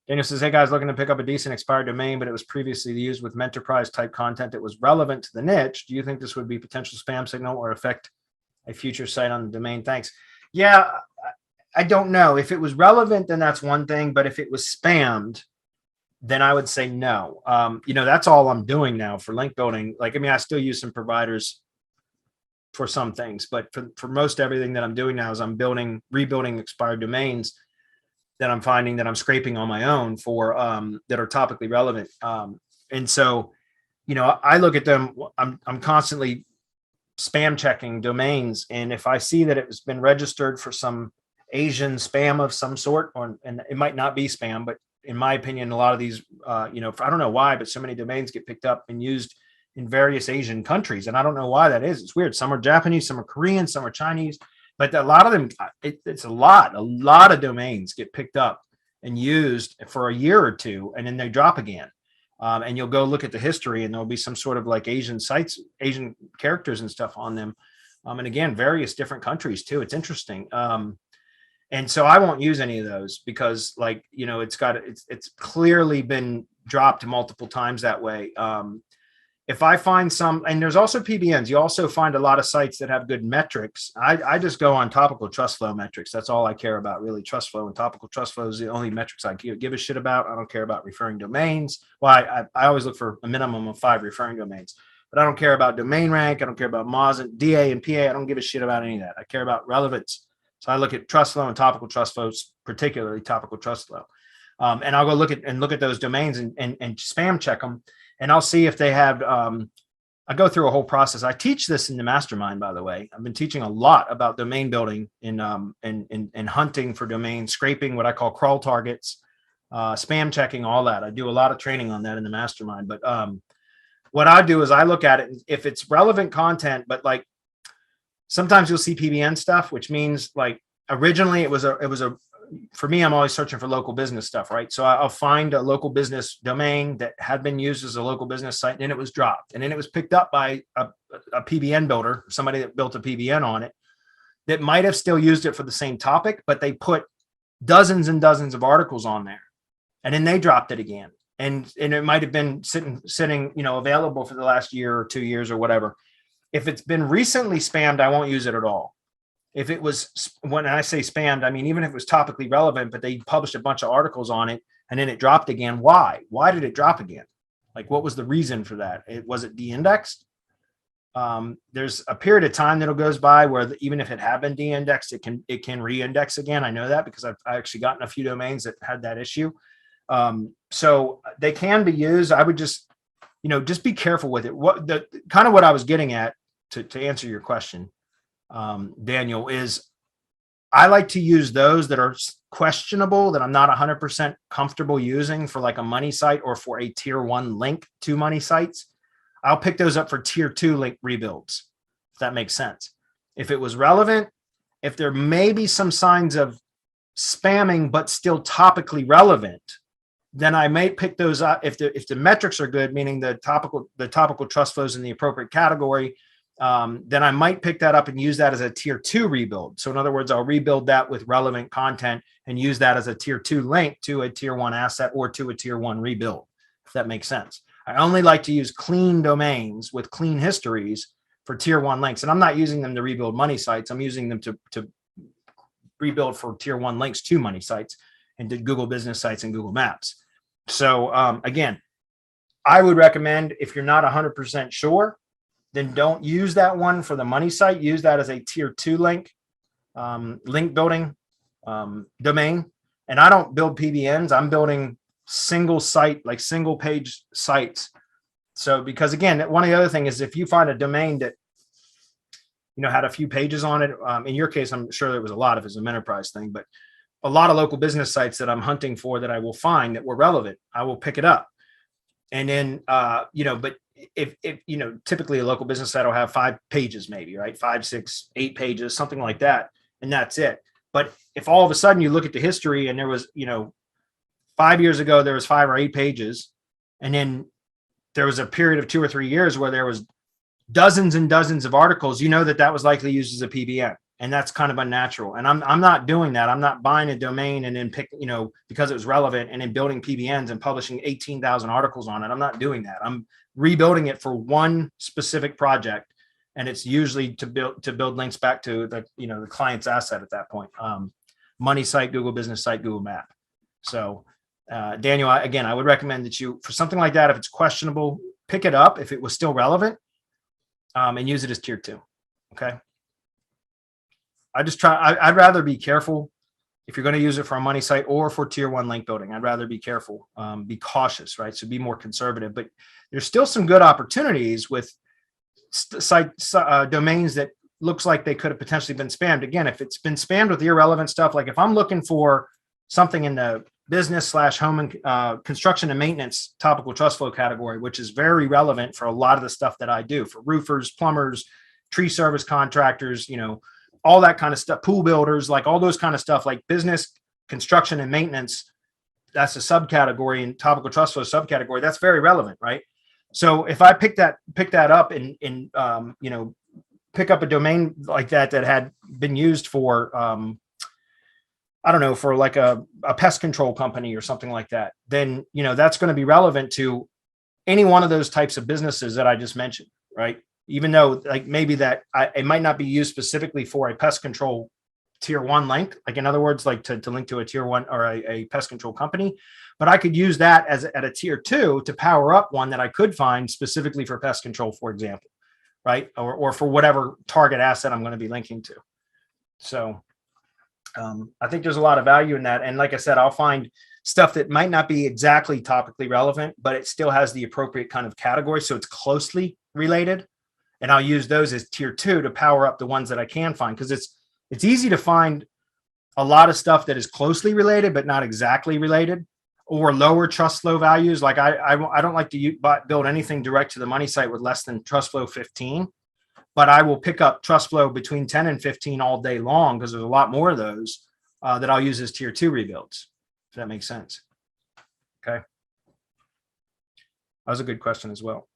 Daniel says, hey guys, looking to pick up a decent expired domain, but it was previously used with menterprise type content that was relevant to the niche. Do you think this would be potential spam signal or affect a future site on the domain? Thanks. Yeah, I don't know. If it was relevant, then that's one thing. But if it was spammed, then I would say no. That's all I'm doing now for link building. Like, I mean, I still use some providers for some things, but for most everything that I'm doing now is I'm rebuilding expired domains that I'm finding that I'm scraping on my own for that are topically relevant. And so, I look at them, I'm constantly spam checking domains. And if I see that it's been registered for some Asian spam of some sort, and it might not be spam, but in my opinion, a lot of these, I don't know why, but so many domains get picked up and used in various Asian countries. And I don't know why that is. It's weird. Some are Japanese, some are Korean, some are Chinese. But a lot of them, it's a lot of domains get picked up and used for a year or two, and then they drop again. And you'll go look at the history, and there'll be some sort of like Asian sites, Asian characters and stuff on them. And again, various different countries too. It's interesting. And so I won't use any of those because, like, it's clearly been dropped multiple times that way. If I find some, and there's also PBNs, you also find a lot of sites that have good metrics. I just go on topical trust flow metrics. That's all I care about, really. Trust flow and topical trust flow is the only metrics I give a shit about. I don't care about referring domains. Well, I always look for a minimum of 5 referring domains, but I don't care about domain rank. I don't care about MOZ and DA and PA. I don't give a shit about any of that. I care about relevance. So I look at trust flow and topical trust flows, particularly topical trust flow. And I'll go look at those domains and spam check them. And I'll see if they have, I go through a whole process. I teach this in the mastermind, by the way. I've been teaching a lot about domain building and hunting for domains, scraping what I call crawl targets, spam checking, all that. I do a lot of training on that in the mastermind. But what I do is I look at it, if it's relevant content, but like sometimes you'll see PBN stuff, which means like originally it was a for me, I'm always searching for local business stuff, right? So I'll find a local business domain that had been used as a local business site, and then it was dropped. And then it was picked up by a PBN builder, somebody that built a PBN on it, that might have still used it for the same topic, but they put dozens and dozens of articles on there. And then they dropped it again. And it might have been sitting, available for the last year or 2 years or whatever. If it's been recently spammed, I won't use it at all. If it was, when I say spammed, I mean, even if it was topically relevant, but they published a bunch of articles on it and then it dropped again. Why? Why did it drop again? Like, what was the reason for that? Was it de-indexed? There's a period of time that goes by where even if it had been de-indexed, it can re-index again. I know that because I've actually gotten a few domains that had that issue. So they can be used. I would just be careful with it. What I was getting at to answer your question, Daniel, is I like to use those that are questionable, that I'm not 100% comfortable using for like a money site or for a tier 1 link to money sites. I'll pick those up for tier 2 link rebuilds, if that makes sense. If it was relevant, if there may be some signs of spamming but still topically relevant, then I may pick those up. If the metrics are good, meaning the topical trust flows in the appropriate category, then I might pick that up and use that as a tier 2 rebuild. So in other words, I'll rebuild that with relevant content and use that as a tier 2 link to a tier 1 asset or to a tier 1 rebuild, if that makes sense. I only like to use clean domains with clean histories for tier 1 links. And I'm not using them to rebuild money sites. I'm using them to rebuild for tier 1 links to money sites and to Google business sites and Google Maps. So again, I would recommend, if you're not 100% sure, then don't use that one for the money site. Use that as a tier 2 link building domain. And I don't build PBNs. I'm building single site, like single page sites. So, because again, one of the other things is if you find a domain that, had a few pages on it, in your case, I'm sure there was a lot if it's a menterprise thing, but a lot of local business sites that I'm hunting for that I will find that were relevant, I will pick it up. And then, but if typically a local business site will have 5 pages, maybe, right? 5, 6, 8 pages, something like that. And that's it. But if all of a sudden you look at the history and there was, 5 years ago, there was 5 or 8 pages. And then there was a period of 2 or 3 years where there was dozens and dozens of articles, that was likely used as a PBN. And that's kind of unnatural. And I'm not doing that. I'm not buying a domain and then pick, because it was relevant and then building PBNs and publishing 18,000 articles on it. I'm not doing that. I'm rebuilding it for one specific project. And it's usually to build links back to the client's asset at that point. Money site, Google business site, Google map. So Daniel, I would recommend that you, for something like that, if it's questionable, pick it up if it was still relevant, and use it as tier 2. Okay. I'd rather be careful if you're going to use it for a money site or for tier 1 link building. I'd rather be careful, be cautious, right? So be more conservative, but there's still some good opportunities with domains that looks like they could have potentially been spammed. Again, if it's been spammed with irrelevant stuff, like if I'm looking for something in the business/home and construction and maintenance topical trust flow category, which is very relevant for a lot of the stuff that I do for roofers, plumbers, tree service contractors, all that kind of stuff, pool builders, like all those kind of stuff, like business, construction, and maintenance. That's a subcategory in topical trust flow subcategory. That's very relevant, right? So if I pick that up and pick up a domain like that had been used for, I don't know, for like a pest control company or something like that, then, that's going to be relevant to any one of those types of businesses that I just mentioned, right? Even though like maybe it might not be used specifically for a pest control tier 1 link, like in other words, like to link to a tier 1 or a pest control company, but I could use that at a tier 2 to power up one that I could find specifically for pest control, for example, right? Or for whatever target asset I'm going to be linking to. So I think there's a lot of value in that. And like I said, I'll find stuff that might not be exactly topically relevant, but it still has the appropriate kind of category. So it's closely related. And I'll use those as tier 2 to power up the ones that I can find, because it's easy to find a lot of stuff that is closely related, but not exactly related, or lower trust flow values. Like I don't like to build anything direct to the money site with less than trust flow 15, but I will pick up trust flow between 10 and 15 all day long, because there's a lot more of those that I'll use as tier 2 rebuilds, if that makes sense. Okay. That was a good question as well.